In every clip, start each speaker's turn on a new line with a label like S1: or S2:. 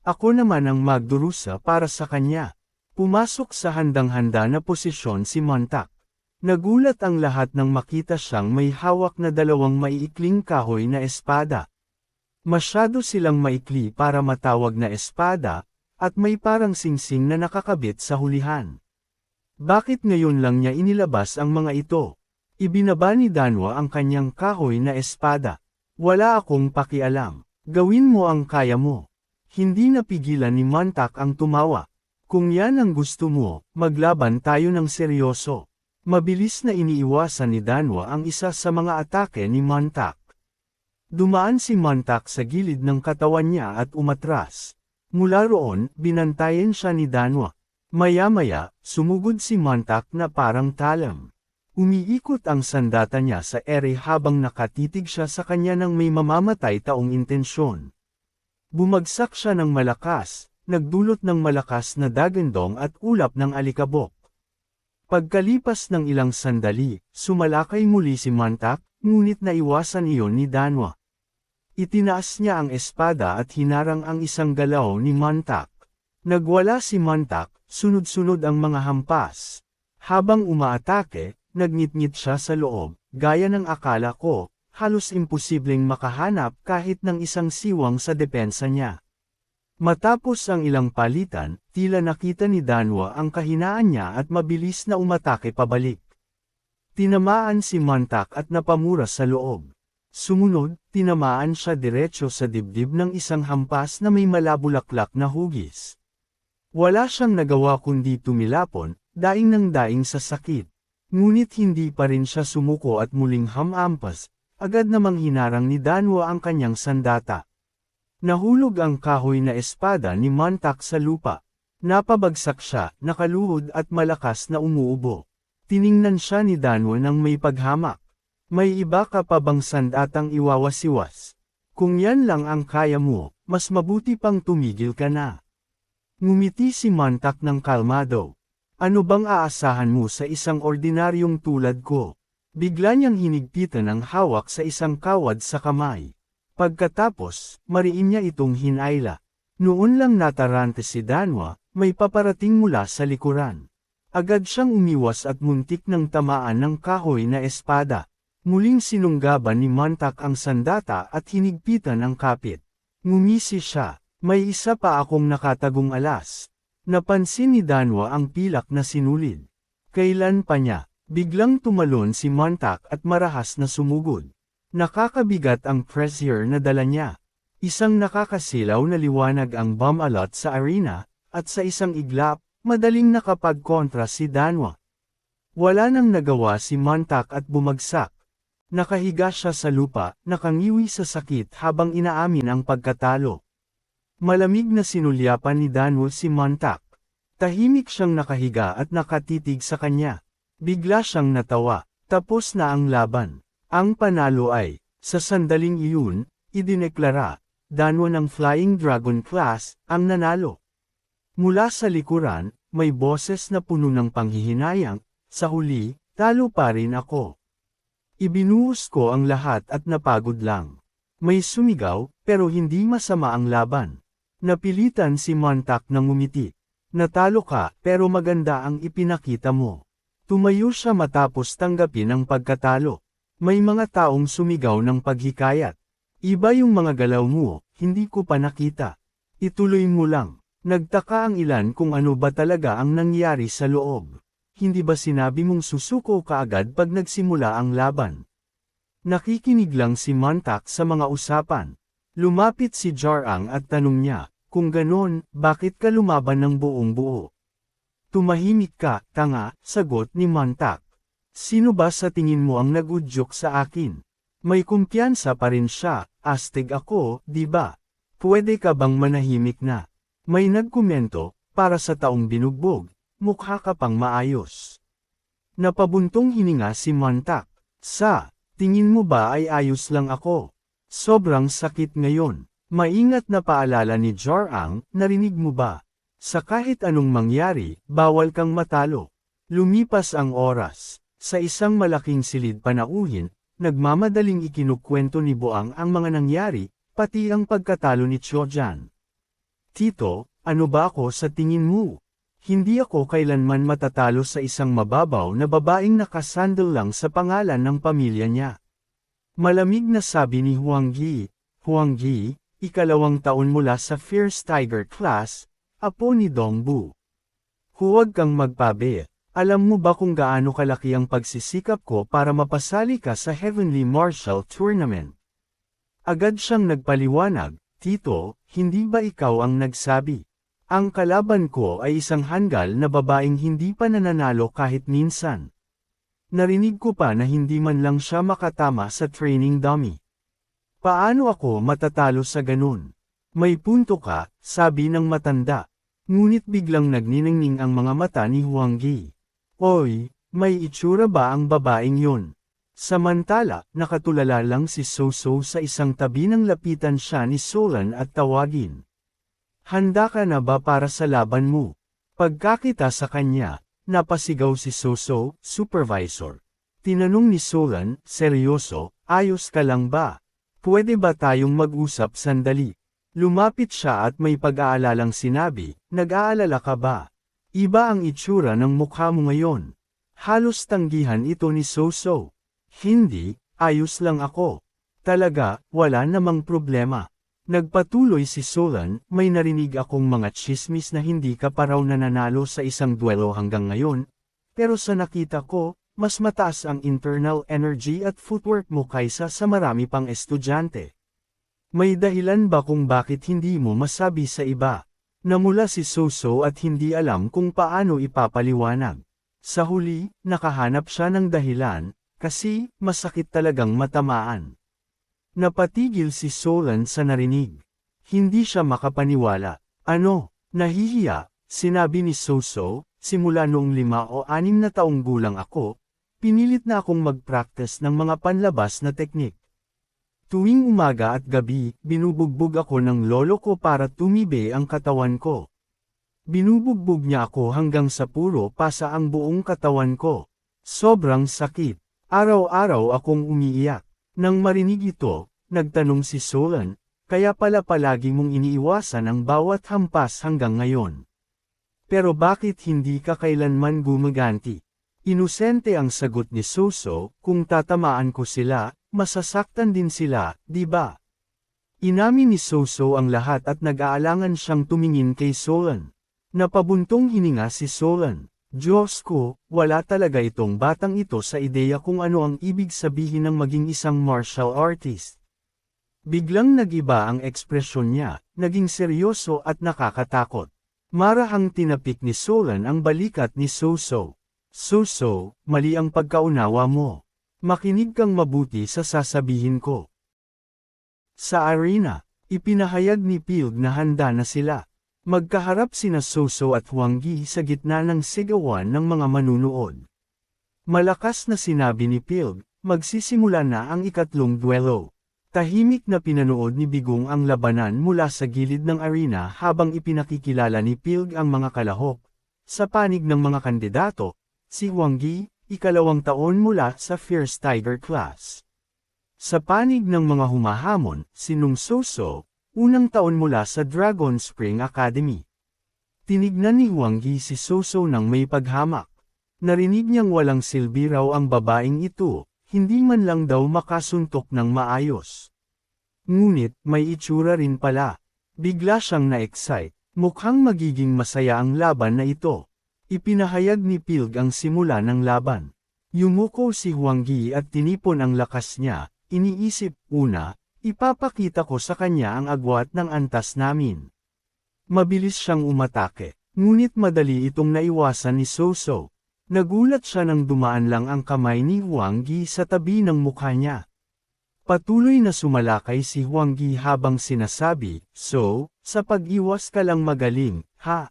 S1: Ako naman ang magdurusa para sa kanya. Pumasok sa handang-handa na posisyon si Montak. Nagulat ang lahat nang makita siyang may hawak na dalawang maiikling kahoy na espada. Masyado silang maikli para matawag na espada, at may parang singsing na nakakabit sa hulihan. Bakit ngayon lang niya inilabas ang mga ito? Ibinaba ni Danwa ang kanyang kahoy na espada. Wala akong pakialam. Gawin mo ang kaya mo. Hindi napigilan ni Montak ang tumawa. Kung yan ang gusto mo, maglaban tayo ng seryoso. Mabilis na iniiwasan ni Danwa ang isa sa mga atake ni Montak. Dumaan si Montak sa gilid ng katawan niya at umatras. Mula roon, binantayan siya ni Danwa. Maya-maya, sumugod si Montak na parang talam. Umiikot ang sandata niya sa ere habang nakatitig siya sa kanya ng may mamamatay taong intensyon. Bumagsak siya ng malakas, nagdulot ng malakas na dagandong at ulap ng alikabok. Pagkalipas ng ilang sandali, sumalakay muli si Montak, ngunit naiwasan iyon ni Danwa. Itinaas niya ang espada at hinarang ang isang galaw ni Montak. Nagwala si Montak, sunod-sunod ang mga hampas. Habang umaatake, nagngit-ngit siya sa loob, gaya ng akala ko, halos imposibleng makahanap kahit ng isang siwang sa depensa niya. Matapos ang ilang palitan, tila nakita ni Danwa ang kahinaan niya at mabilis na umatake pabalik. Tinamaan si Montak at napamura sa loob. Sumunod, tinamaan siya diretso sa dibdib ng isang hampas na may malabulaklak na hugis. Wala siyang nagawa kundi tumilapon, daing ng daing sa sakit. Ngunit hindi pa rin siya sumuko at muling hamampas, agad namang hinarang ni Danwa ang kanyang sandata. Nahulog ang kahoy na espada ni Montak sa lupa. Napabagsak siya, nakaluhod at malakas na umuubo. Tiningnan siya ni Danwa ng may paghamak. May iba ka pa bang sandatang iwawasiwas? Kung yan lang ang kaya mo, mas mabuti pang tumigil ka na. Ngumiti si Montak ng kalmado. Ano bang aasahan mo sa isang ordinaryong tulad ko? Bigla niyang hinigpitan ang hawak sa isang kawad sa kamay. Pagkatapos, mariin niya itong hinayla. Noon lang natarante si Danwa, may paparating mula sa likuran. Agad siyang umiwas at muntik ng tamaan ng kahoy na espada. Muling sinunggaban ni Montak ang sandata at hinigpitan ang kapit. Ngumisi siya, may isa pa akong nakatagong alas. Napansin ni Danwa ang pilak na sinulid. Kailan pa niya? Biglang tumalon si Montak at marahas na sumugod. Nakakabigat ang pressure na dala niya. Isang nakakasilaw na liwanag ang bomb alot sa arena, at sa isang iglap, madaling nakapagkontra si Danwa. Wala nang nagawa si Montak at bumagsak. Nakahiga siya sa lupa, nakangiwi sa sakit habang inaamin ang pagkatalo. Malamig na sinulyapan ni Danwa si Montak. Tahimik siyang nakahiga at nakatitig sa kanya. Bigla siyang natawa. Tapos na ang laban. Ang panalo ay, sa sandaling iyon, idineklara, Danwa ng Flying Dragon Class, ang nanalo. Mula sa likuran, may boses na puno ng panghihinayang, sa huli, talo pa rin ako. Ibinuhos ko ang lahat at napagod lang. May sumigaw, pero hindi masama ang laban. Napilitan si Montak na ngumiti. Natalo ka, pero maganda ang ipinakita mo. Tumayo siya matapos tanggapin ang pagkatalo. May mga taong sumigaw ng paghikayat. Iba yung mga galaw mo, hindi ko pa nakita. Ituloy mo lang. Nagtaka ang ilan kung ano ba talaga ang nangyari sa loob. Hindi ba sinabi mong susuko ka agad pag nagsimula ang laban? Nakikinig lang si Montak sa mga usapan. Lumapit si Jarang at tanong niya, kung ganon, bakit ka lumaban ng buong buo? Tumahimik ka, tanga, sagot ni Montak. Sino ba sa tingin mo ang nagudyok sa akin? May kumpiyansa pa rin siya, astig ako, di ba? Pwede ka bang manahimik na? May nagkomento, para sa taong binugbog, mukha ka pang maayos. Napabuntong hininga si Montak. Sa tingin mo ba ay ayos lang ako? Sobrang sakit ngayon. Maingat na paalala ni Jarang, narinig mo ba? Sa kahit anong mangyari, bawal kang matalo. Lumipas ang oras. Sa isang malaking silid panauhin, nagmamadaling ikinukwento ni Boang ang mga nangyari, pati ang pagkatalo ni Chojan. Tito, ano ba ako sa tingin mo? Hindi ako kailanman matatalo sa isang mababaw na babaeng nakasandal lang sa pangalan ng pamilya niya. Malamig na sabi ni Huanggi. Huanggi, 2 taon mula sa Fierce Tiger class, apo ni Dongbu. Huwag kang magpabe. Alam mo ba kung gaano kalaki ang pagsisikap ko para mapasali ka sa Heavenly Martial Tournament? Agad siyang nagpaliwanag, Tito, hindi ba ikaw ang nagsabi? Ang kalaban ko ay isang hanggal na babaeng hindi pa nananalo kahit minsan. Narinig ko pa na hindi man lang siya makatama sa training dummy. Paano ako matatalo sa ganun? May punto ka, sabi ng matanda. Ngunit biglang nagniningning ang mga mata ni Huanggi. Oy, may itsura ba ang babaeng yun? Samantala, nakatulala lang si Soso sa isang tabi nang lapitan siya ni Solan at tawagin. Handa ka na ba para sa laban mo? Pagkakita sa kanya, napasigaw si Soso, supervisor. Tinanong ni Solan, seryoso, ayos ka lang ba? Pwede ba tayong mag-usap sandali? Lumapit siya at may pag-aalalang sinabi, nag-aalala ka ba? Iba ang itsura ng mukha mo ngayon. Halos tanggihan ito ni Soso. Hindi, ayos lang ako. Talaga, wala namang problema. Nagpatuloy si Solan, may narinig akong mga tsismis na hindi ka pa raw nananalo sa isang duelo hanggang ngayon, pero sa nakita ko, mas mataas ang internal energy at footwork mo kaysa sa marami pang estudyante. May dahilan ba kung bakit hindi mo masabi sa iba? Namula si Soso at hindi alam kung paano ipapaliwanag. Sa huli, nakahanap siya ng dahilan, kasi, masakit talagang matamaan. Napatigil si Solan sa narinig. Hindi siya makapaniwala. Ano, nahihiya, sinabi ni Soso, simula noong 5 o 6 na taong gulang ako, pinilit na akong mag-practice ng mga panlabas na teknik. Tuwing umaga at gabi, binubugbog ako ng lolo ko para tumibe ang katawan ko. Binubugbog niya ako hanggang sa puro pasa ang buong katawan ko. Sobrang sakit. Araw-araw akong umiiyak. Nang marinig ito, nagtanong si Solan, kaya pala palagi mong iniiwasan ang bawat hampas hanggang ngayon. Pero bakit hindi ka kailanman gumaganti? Inosente ang sagot ni Soso, kung tatamaan ko sila, masasaktan din sila, di ba? Inamin ni Soso ang lahat at nag-aalangan siyang tumingin kay Solan. Napabuntong hininga si Solan. Diyos ko, wala talaga itong batang ito sa ideya kung ano ang ibig sabihin ng maging isang martial artist. Biglang nag-iba ang ekspresyon niya, naging seryoso at nakakatakot. Marahang tinapik ni Solan ang balikat ni Soso. Soso, mali ang pagkaunawa mo. Makinig kang mabuti sa sasabihin ko. Sa arena, ipinahayag ni Pilg na handa na sila. Magkaharap sina Soso at Huanggi sa gitna ng sigawan ng mga manunood. Malakas na sinabi ni Pilg, magsisimula na ang ikatlong duelo. Tahimik na pinanood ni Bigong ang labanan mula sa gilid ng arena habang ipinakikilala ni Pilg ang mga kalahok. Sa panig ng mga kandidato, si Huanggi, 2 taon mula sa Fierce Tiger class. Sa panig ng mga humahamon, si Nung Soso, 1 taon mula sa Dragon Spring Academy. Tinignan ni Huanggi si Soso nang may paghamak. Narinig niyang walang silbi raw ang babaeng ito, hindi man lang daw makasuntok ng maayos. Ngunit, may itsura rin pala. Bigla siyang na-excite, mukhang magiging masaya ang laban na ito. Ipinahayag ni Pilg ang simula ng laban. Yumuko si Huanggi at tinipon ang lakas niya, iniisip, una, ipapakita ko sa kanya ang agwat ng antas namin. Mabilis siyang umatake, ngunit madali itong naiwasan ni Soso. Nagulat siya nang dumaan lang ang kamay ni Huanggi sa tabi ng mukha niya. Patuloy na sumalakay si Huanggi habang sinasabi, so, sa pag-iwas ka lang magaling, ha?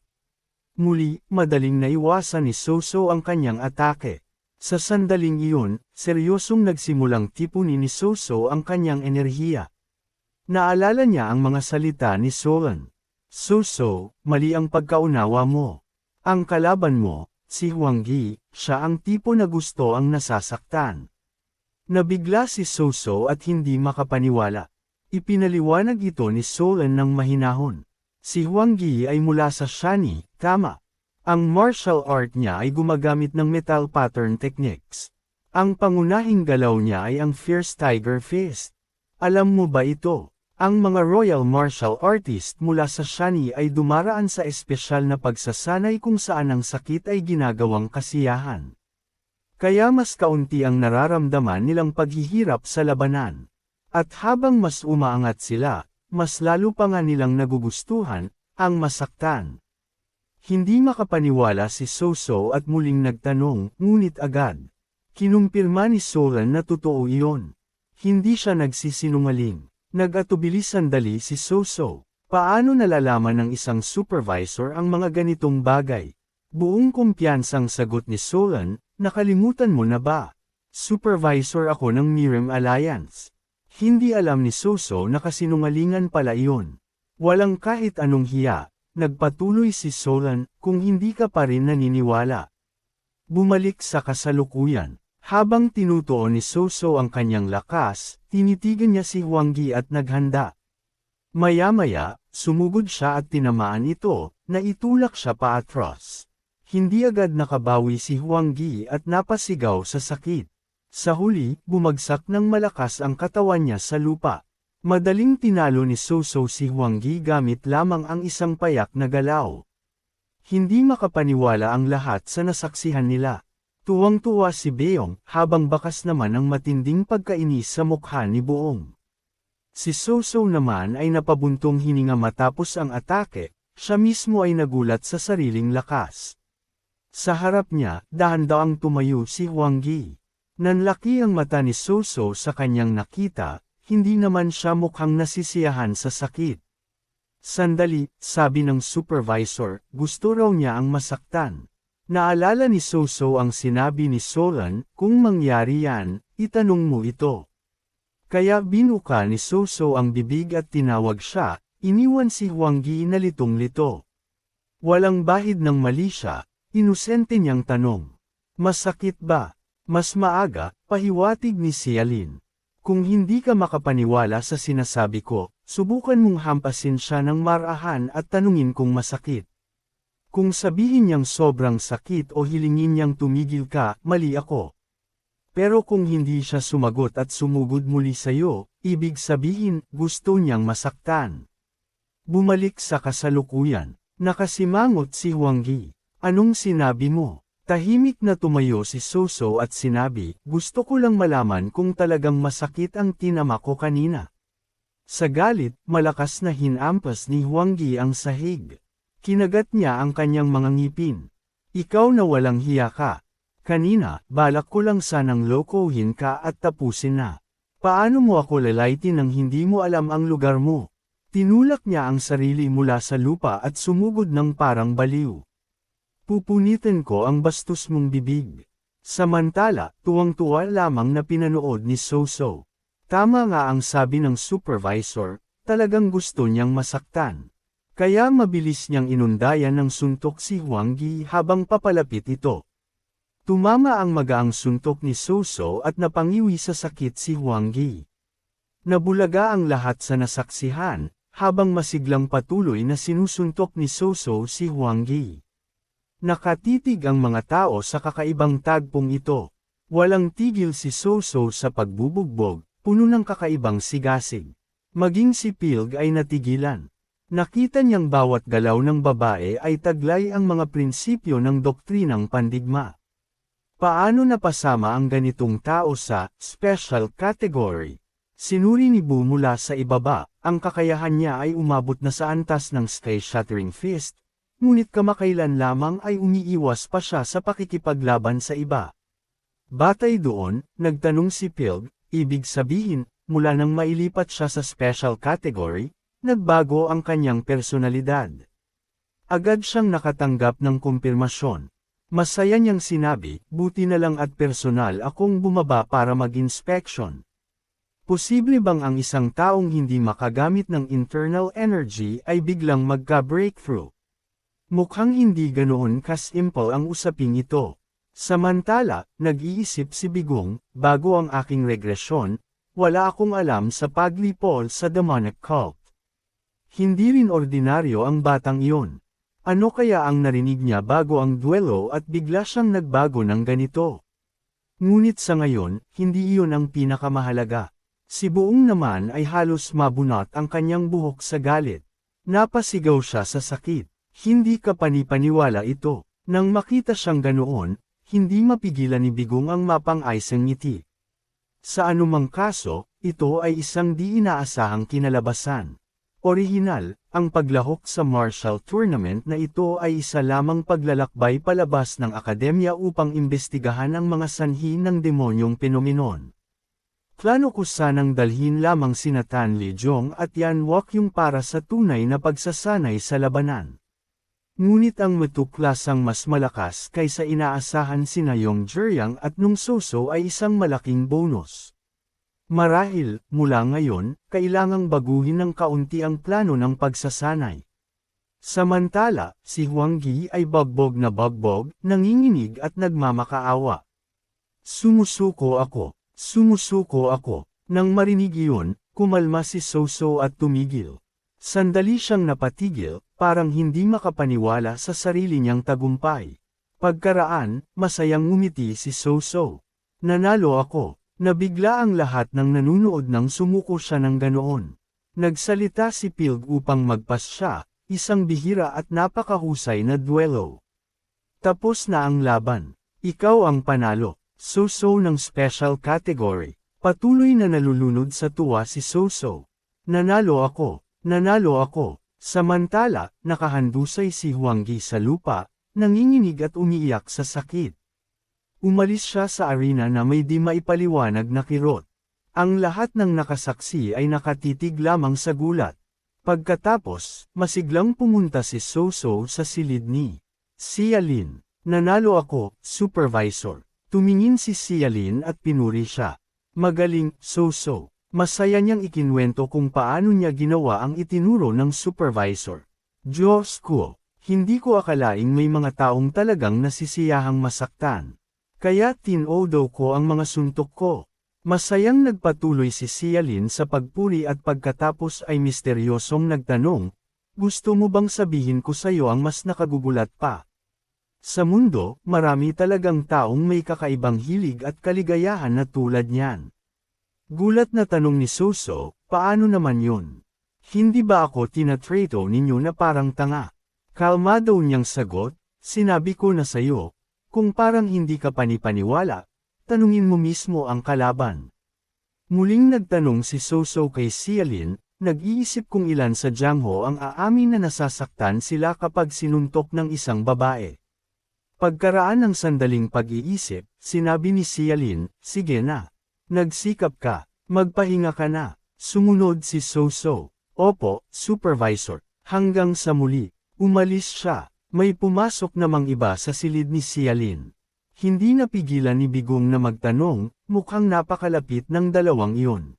S1: Muli, madaling naiwasan ni Soso ang kanyang atake. Sa sandaling iyon, seryosong nagsimulang tipunin ni Soso ang kanyang enerhiya. Naalala niya ang mga salita ni Solan. Soso, mali ang pagkaunawa mo. Ang kalaban mo, si Huanggi, siya ang tipo na gusto ang nasasaktan. Nabigla si Soso at hindi makapaniwala. Ipinaliwanag ito ni Solan ng mahinahon. Si Huang Yi ay mula sa Shani, tama. Ang martial art niya ay gumagamit ng metal pattern techniques. Ang pangunahing galaw niya ay ang Fierce Tiger Fist. Alam mo ba ito? Ang mga royal martial artist mula sa Shani ay dumaraan sa espesyal na pagsasanay kung saan ang sakit ay ginagawang kasiyahan. Kaya mas kaunti ang nararamdaman nilang paghihirap sa labanan. At habang mas umaangat sila, mas lalo pa nga nilang nagugustuhan ang masaktan. Hindi makapaniwala si Soso at muling nagtanong, ngunit agad. Kinumpirma ni Solan na totoo iyon. Hindi siya nagsisinungaling. Nag-atubili sandali si Soso. Paano nalalaman ng isang supervisor ang mga ganitong bagay? Buong kumpiyansang sagot ni Solan, nakalimutan mo na ba? Supervisor ako ng Mirim Alliance. Hindi alam ni Soso na kasinungalingan pala iyon. Walang kahit anong hiya, nagpatuloy si Solan, kung hindi ka pa rin naniniwala. Bumalik sa kasalukuyan. Habang tinutuon ni Soso ang kanyang lakas, tinitigan niya si Huang Yi at naghanda. Maya-maya, sumugod siya at tinamaan ito, na itulak siya paatras. Hindi agad nakabawi si Huang Yi at napasigaw sa sakit. Sa huli, bumagsak ng malakas ang katawan niya sa lupa. Madaling tinalo ni Soso si Huang Yi gamit lamang ang isang payak na galaw. Hindi makapaniwala ang lahat sa nasaksihan nila. Tuwang-tuwa si Beong, habang bakas naman ang matinding pagkainis sa mukha ni Buong. Si Soso naman ay napabuntong hininga matapos ang atake, siya mismo ay nagulat sa sariling lakas. Sa harap niya, dahan-daang tumayo si Huang Yi. Nanlaki ang mata ni Soso sa kanyang nakita, hindi naman siya mukhang nasisiyahan sa sakit. Sandali, sabi ng supervisor, gusto raw niya ang masaktan. Naalala ni Soso ang sinabi ni Solan, kung mangyari yan, itanong mo ito. Kaya binuka ni Soso ang bibig at tinawag siya, iniwan si Huang Yi na litong-lito. Walang bahid ng mali siya, inosente niyang tanong. Masakit ba? Mas maaga, pahiwatig ni Xiaolin. Kung hindi ka makapaniwala sa sinasabi ko, subukan mong hampasin siya ng marahan at tanungin kung masakit. Kung sabihin niyang sobrang sakit o hilingin niyang tumigil ka, mali ako. Pero kung hindi siya sumagot at sumugod muli sa'yo, ibig sabihin, gusto niyang masaktan. Bumalik sa kasalukuyan. Nakasimangot si Huang Yi. Anong sinabi mo? Tahimik na tumayo si Soso at sinabi, gusto ko lang malaman kung talagang masakit ang tinama ko kanina. Sa galit, malakas na hinampas ni Huang Yi ang sahig. Kinagat niya ang kanyang mga ngipin. Ikaw na walang hiya ka. Kanina, balak ko lang sanang lokohin ka at tapusin na. Paano mo ako lalaitin nang hindi mo alam ang lugar mo? Tinulak niya ang sarili mula sa lupa at sumugod ng parang baliw. Pupunitin ko ang bastos mong bibig. Samantala, tuwang-tuwa lamang na pinanood ni Soso. Tama nga ang sabi ng supervisor, talagang gusto niyang masaktan. Kaya mabilis niyang inundayan ng suntok si Huang Yi habang papalapit ito. Tumama ang magaang suntok ni Soso at napangiwi sa sakit si Huang Yi. Nabulaga ang lahat sa nasaksihan, habang masiglang patuloy na sinusuntok ni Soso si Huang Yi. Nakatitig ang mga tao sa kakaibang tagpong ito. Walang tigil si Soso sa pagbubugbog, puno ng kakaibang sigasig. Maging si Pilg ay natigilan. Nakita niyang bawat galaw ng babae ay taglay ang mga prinsipyo ng doktrinang pandigma. Paano napasama ang ganitong tao sa special category? Sinuri ni Bu mula sa ibaba, ang kakayahan niya ay umabot na sa antas ng space-shattering fist, ngunit kamakailan lamang ay umiiwas pa siya sa pakikipaglaban sa iba. Batay doon, nagtanong si Pilg, ibig sabihin, mula nang mailipat siya sa special category, nagbago ang kanyang personalidad. Agad siyang nakatanggap ng kumpirmasyon. Masaya niyang sinabi, buti na lang at personal akong bumaba para mag-inspection. Posible bang ang isang taong hindi makagamit ng internal energy ay biglang magka-breakthrough? Mukhang hindi ganoon ka-simple ang usaping ito. Samantala, nag-iisip si Bigong, bago ang aking regresyon, wala akong alam sa paglipol sa demonic cult. Hindi rin ordinaryo ang batang iyon. Ano kaya ang narinig niya bago ang duelo at bigla siyang nagbago ng ganito? Ngunit sa ngayon, hindi iyon ang pinakamahalaga. Si Buong naman ay halos mabunot ang kanyang buhok sa galit. Napasigaw siya sa sakit. Hindi ka panipaniwala ito. Nang makita siyang ganoon, hindi mapigilan ni Bigong ang mapang-isang ngiti. Sa anumang kaso, ito ay isang di inaasahang kinalabasan. Orihinal, ang paglahok sa martial tournament na ito ay isa lamang paglalakbay palabas ng akademya upang imbestigahan ang mga sanhi ng demonyong penomenon. Plano ko sanang dalhin lamang sina Tan Lijong at Yan Wokyung para sa tunay na pagsasanay sa labanan. Ngunit ang matuklasang mas malakas kaysa inaasahan sina Yong Jiryang at Nung Soso ay isang malaking bonus. Marahil, mula ngayon, kailangang baguhin ng kaunti ang plano ng pagsasanay. Samantala, si Huang Yi ay bagbog, nanginginig at nagmamakaawa. Sumusuko ako. Nang marinig iyon, kumalma si Soso at tumigil. Sandali siyang napatigil, parang hindi makapaniwala sa sarili niyang tagumpay. Pagkaraan, masayang ngumiti si Soso. Nanalo ako. Nabigla ang lahat ng nanunood nang sumuko siya ng ganoon. Nagsalita si Pilg upang magpas siya, isang bihira at napakahusay na duelo. Tapos na ang laban. Ikaw ang panalo. Soso ng special category. Patuloy na nalulunod sa tuwa si Soso. Nanalo ako. Samantala, nakahandusay si Huang Yi sa lupa, nanginginig at umiiyak sa sakit. Umalis siya sa arena na may di maipaliwanag na kirot. Ang lahat ng nakasaksi ay nakatitig lamang sa gulat. Pagkatapos, masiglang pumunta si Soso sa silid ni Sialin. Nanalo ako, supervisor. Tumingin si Sialin at pinuri siya. Magaling, Soso. Masaya niyang ikinwento kung paano niya ginawa ang itinuro ng supervisor. Diyos ko, hindi ko akalaing may mga taong talagang nasisiyahang masaktan. Kaya tinodo ko ang mga suntok ko. Masayang nagpatuloy si Sialin sa pagpuri at pagkatapos ay misteryosong nagtanong, gusto mo bang sabihin ko sa iyo ang mas nakagugulat pa? Sa mundo, marami talagang taong may kakaibang hilig at kaligayahan na tulad niyan. Gulat na tanong ni Soso, paano naman yun? Hindi ba ako tinatrato ninyo na parang tanga? Kalmado niyang sagot, sinabi ko na sayo. Kung parang hindi ka panipaniwala, tanungin mo mismo ang kalaban. Muling nagtanong si Soso kay Sialin, nag-iisip kung ilan sa Jiangho ang aamin na nasasaktan sila kapag sinuntok ng isang babae. Pagkaraan ng sandaling pag-iisip, sinabi ni Sialin, sige na. Nagsikap ka, magpahinga ka na. Sumunod si Soso, opo, supervisor. Hanggang sa muli, umalis siya. May pumasok namang iba sa silid ni Sialin. Hindi napigilan ni Bigong na magtanong, mukhang napakalapit ng dalawang iyon.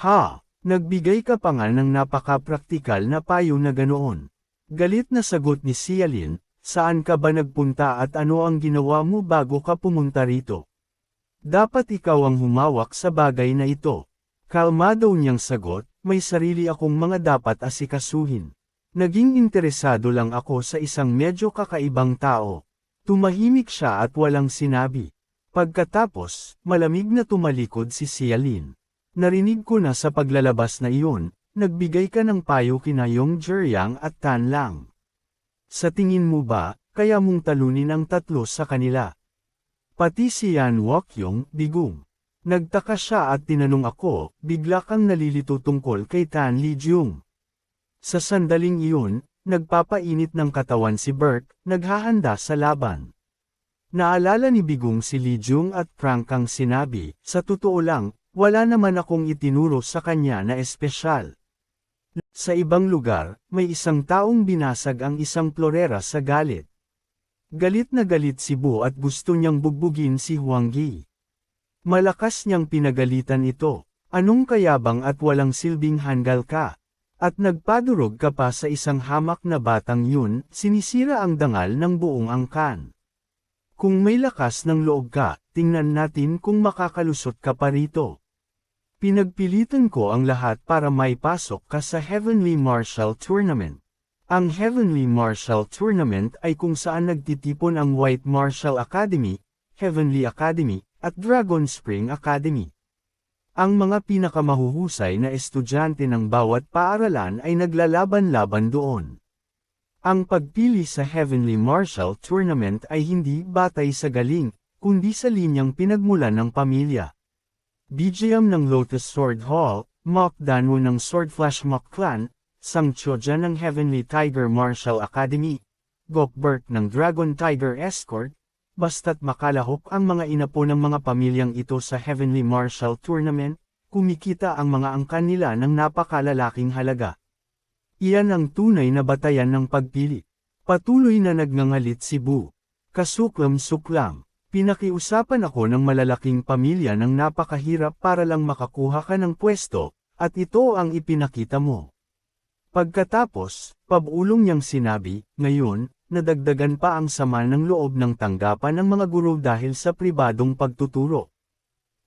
S1: Ha, nagbigay ka pa nga ng napaka-praktikal na payo na ganoon. Galit na sagot ni Sialin, saan ka ba nagpunta at ano ang ginawa mo bago ka pumunta rito? Dapat ikaw ang humawak sa bagay na ito. Kalmado niyang sagot, may sarili akong mga dapat asikasuhin. Naging interesado lang ako sa isang medyo kakaibang tao. Tumahimik siya at walang sinabi. Pagkatapos, malamig na tumalikod si Sialin. Narinig ko na sa paglalabas na iyon, nagbigay ka ng payo kina Yong Jiryang at Tan Lang. Sa tingin mo ba, kaya mong talunin ang tatlo sa kanila? Pati si Yan Wokyung, Bigong. Nagtaka siya at tinanong ako, bigla kang nalilito tungkol kay Tan Lijong. Sa sandaling iyon, nagpapainit ng katawan si Burke, naghahanda sa laban. Naalala ni Bigong si Lijong at prangkang sinabi, sa totoo lang, wala naman akong itinuro sa kanya na espesyal. Sa ibang lugar, may isang taong binasag ang isang florera sa galit. Galit na galit si Bu at gusto niyang bugbugin si Huang Yi. Malakas niyang pinagalitan ito, anong kayabang at walang silbing hanggal ka? At nagpadurog ka pa sa isang hamak na batang yun, sinisira ang dangal ng buong angkan. Kung may lakas ng loob ka, tingnan natin kung makakalusot ka pa rito. Pinagpilitan ko ang lahat para maipasok ka sa Heavenly Martial Tournament. Ang Heavenly Martial Tournament ay kung saan nagtitipon ang White Martial Academy, Heavenly Academy, at Dragon Spring Academy. Ang mga pinakamahuhusay na estudyante ng bawat paaralan ay naglalaban-laban doon. Ang pagpili sa Heavenly Martial Tournament ay hindi batay sa galing, kundi sa linyang pinagmulan ng pamilya. BGM ng Lotus Sword Hall, Mok Danwoo ng Swordflash Mok Clan, Sang Choja ng Heavenly Tiger Martial Academy, Gokberk ng Dragon Tiger Escort, basta't makalahok ang mga inapo ng mga pamilyang ito sa Heavenly Martial Tournament, kumikita ang mga angkan nila ng napakalalaking halaga. Iyan ang tunay na batayan ng pagpili. Patuloy na nagngangalit si Bu. Kasuklam-suklam. Pinakiusapan ako ng malalaking pamilya ng napakahirap para lang makakuha ka ng pwesto, at ito ang ipinakita mo. Pagkatapos, pabulong niyang sinabi, ngayon, nadagdagan pa ang sama ng loob ng tanggapan ng mga guro dahil sa pribadong pagtuturo.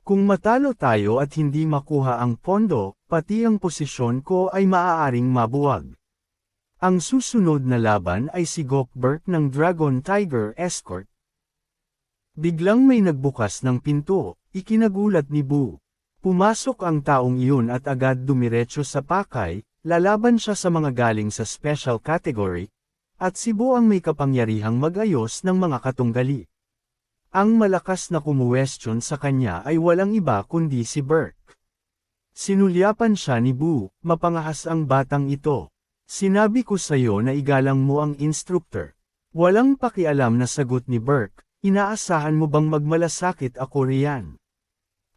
S1: Kung matalo tayo at hindi makuha ang pondo, pati ang posisyon ko ay maaaring mabuwag. Ang susunod na laban ay si Gokberk ng Dragon Tiger Escort. Biglang may nagbukas ng pinto, ikinagulat ni Bu. Pumasok ang taong iyon at agad dumiretso sa pakay, lalaban siya sa mga galing sa special category, at si Bu ang may kapangyarihang mag-ayos ng mga katunggali. Ang malakas na kumuwestiyon sa kanya ay walang iba kundi si Berk. Sinulyapan siya ni Bu, mapangahas ang batang ito. Sinabi ko sa'yo na igalang mo ang instructor. Walang pakialam na sagot ni Berk, inaasahan mo bang magmalasakit ako riyan?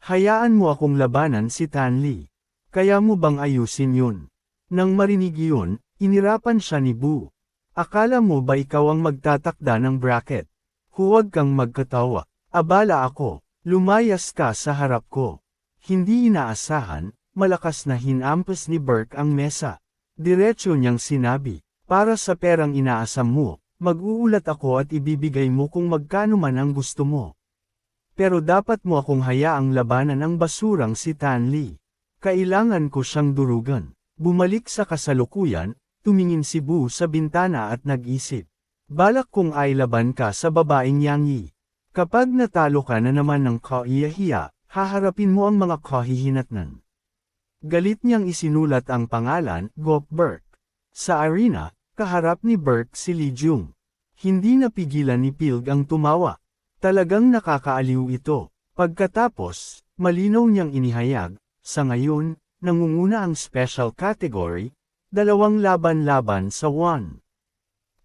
S1: Hayaan mo akong labanan si Tan Lee. Kaya mo bang ayusin yun? Nang marinig yun, inirapan siya ni Bu. Akala mo ba ikaw ang magtatakda ng bracket? Huwag kang magkatawa. Abala ako, lumayas ka sa harap ko. Hindi inaasahan, malakas na hinampas ni Berk ang mesa. Diretso niyang sinabi, para sa perang inaasam mo, mag-uulat ako at ibibigay mo kung magkano man ang gusto mo. Pero dapat mo akong hayaang labanan ang basurang si Tan Lee. Kailangan ko siyang durugan. Bumalik sa kasalukuyan, tumingin si Bu sa bintana at nag-isip. Balak kong ay laban ka sa babaeng Yang Yi. Kapag natalo ka na naman ng kahihiya, haharapin mo ang mga kahihinatnan. Galit niyang isinulat ang pangalan, Gokberk. Sa arena, kaharap ni Berk si Lee Jung. Hindi napigilan ni Pilg ang tumawa. Talagang nakakaaliw ito. Pagkatapos, malinaw niyang inihayag, sa ngayon, nangunguna ang special category, 2 laban-laban sa 1.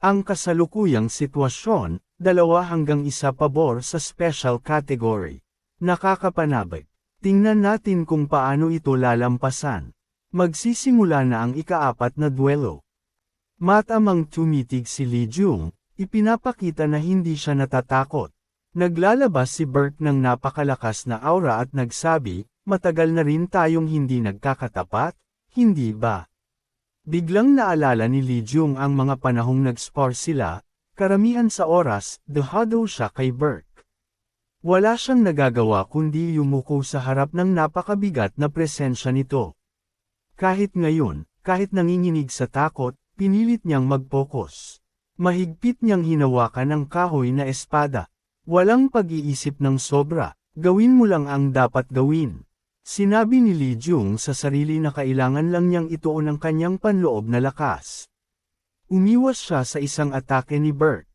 S1: Ang kasalukuyang sitwasyon, 2-1 pabor sa special category. Nakakapanabik. Tingnan natin kung paano ito lalampasan. Magsisimula na ang ika-4 na duelo. Matamang tumitig si Lee Jung, ipinapakita na hindi siya natatakot. Naglalabas si Berk ng napakalakas na aura at nagsabi, matagal na rin tayong hindi nagkakatapat, hindi ba? Biglang naalala ni Lee Jung ang mga panahong nag-spar sila, karamihan sa oras, huddle siya kay Berk. Wala siyang nagagawa kundi yumuko sa harap ng napakabigat na presensya nito. Kahit ngayon, kahit nanginginig sa takot, pinilit niyang mag-focus. Mahigpit niyang hinawakan ang kahoy na espada. Walang pag-iisip ng sobra, gawin mo lang ang dapat gawin. Sinabi ni Lee Jung sa sarili na kailangan lang niyang ituon ang kanyang panloob na lakas. Umiwas siya sa isang atake ni Berk.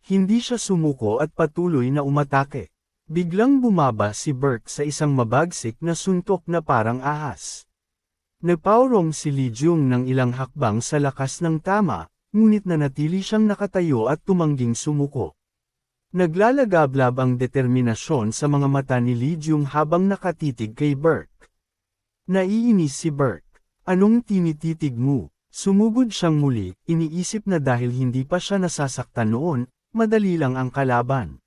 S1: Hindi siya sumuko at patuloy na umatake. Biglang bumaba si Berk sa isang mabagsik na suntok na parang ahas. Nagpaurong si Lee Jung ng ilang hakbang sa lakas ng tama, ngunit nanatili siyang nakatayo at tumangging sumuko. Naglalagablab ang determinasyon sa mga mata ni Lee Jung habang nakatitig kay Berk. Naiinis si Berk. Anong tinititig mo? Sumugod siyang muli, iniisip na dahil hindi pa siya nasasaktan noon, madali lang ang kalaban.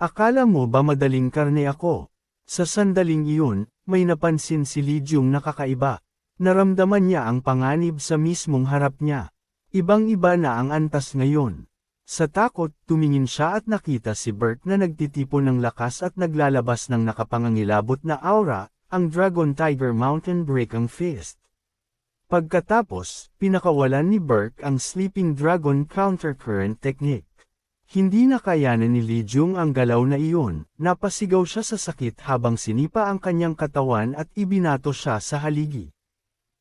S1: Akala mo ba madaling karne ako? Sa sandaling iyon, may napansin si Lee Jung na kakaiba. Naramdaman niya ang panganib sa mismong harap niya. Ibang-iba na ang antas ngayon. Sa takot, tumingin siya at nakita si Berk na nagtitipon ng lakas at naglalabas ng nakapangangilabot na aura, ang Dragon Tiger Mountain Break ang Fist. Pagkatapos, pinakawalan ni Burke ang Sleeping Dragon Countercurrent Technique. Hindi na kayanan ni Li Jung ang galaw na iyon, napasigaw siya sa sakit habang sinipa ang kanyang katawan at ibinato siya sa haligi.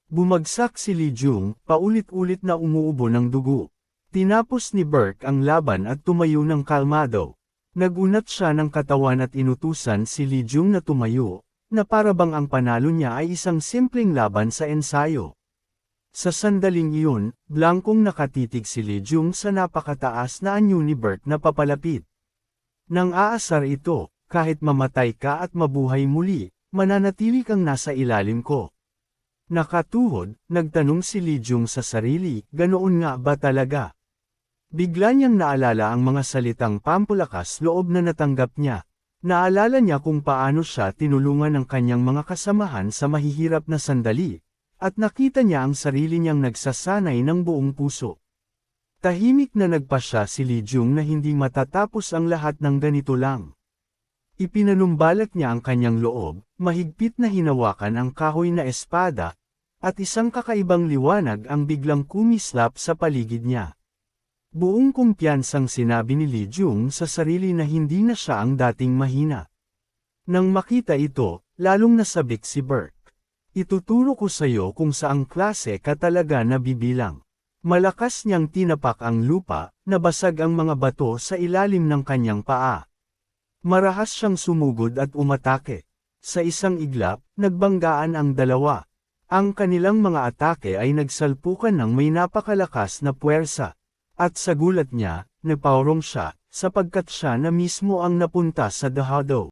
S1: Bumagsak si Li Jung, paulit-ulit na umuubo ng dugo. Tinapos ni Burke ang laban at tumayo ng kalmado. Nagunat siya ng katawan at inutusan si Li Jung na tumayo, na parabang ang panalo niya ay isang simpleng laban sa ensayo. Sa sandaling iyon, blangkong nakatitig si Li Jung sa napakataas na anyo ni Burke na papalapit. Nang aasar ito, kahit mamatay ka at mabuhay muli, mananatili kang nasa ilalim ko. Nakatuhod, nagtanong si Li Jung sa sarili, ganoon nga ba talaga? Bigla niyang naalala ang mga salitang pampulakas loob na natanggap niya. Naalala niya kung paano siya tinulungan ng kanyang mga kasamahan sa mahihirap na sandali, at nakita niya ang sarili niyang nagsasanay ng buong puso. Tahimik na nagpasya si Li Jung na hindi matatapos ang lahat ng ganito lang. Ipinanumbalak niya ang kanyang loob, mahigpit na hinawakan ang kahoy na espada, at isang kakaibang liwanag ang biglang kumislap sa paligid niya. Buong kumpiyansang sinabi ni Li Jung sa sarili na hindi na siya ang dating mahina. Nang makita ito, lalong nasabik si Burke. Ituturo ko sa iyo kung saang klase ka talaga nabibilang. Malakas niyang tinapak ang lupa, nabasag ang mga bato sa ilalim ng kanyang paa. Marahas siyang sumugod at umatake. Sa isang iglap, nagbanggaan ang dalawa. Ang kanilang mga atake ay nagsalpukan ng may napakalakas na puwersa. At sa gulat niya, napaurong siya, sapagkat siya na mismo ang napunta sa dahado.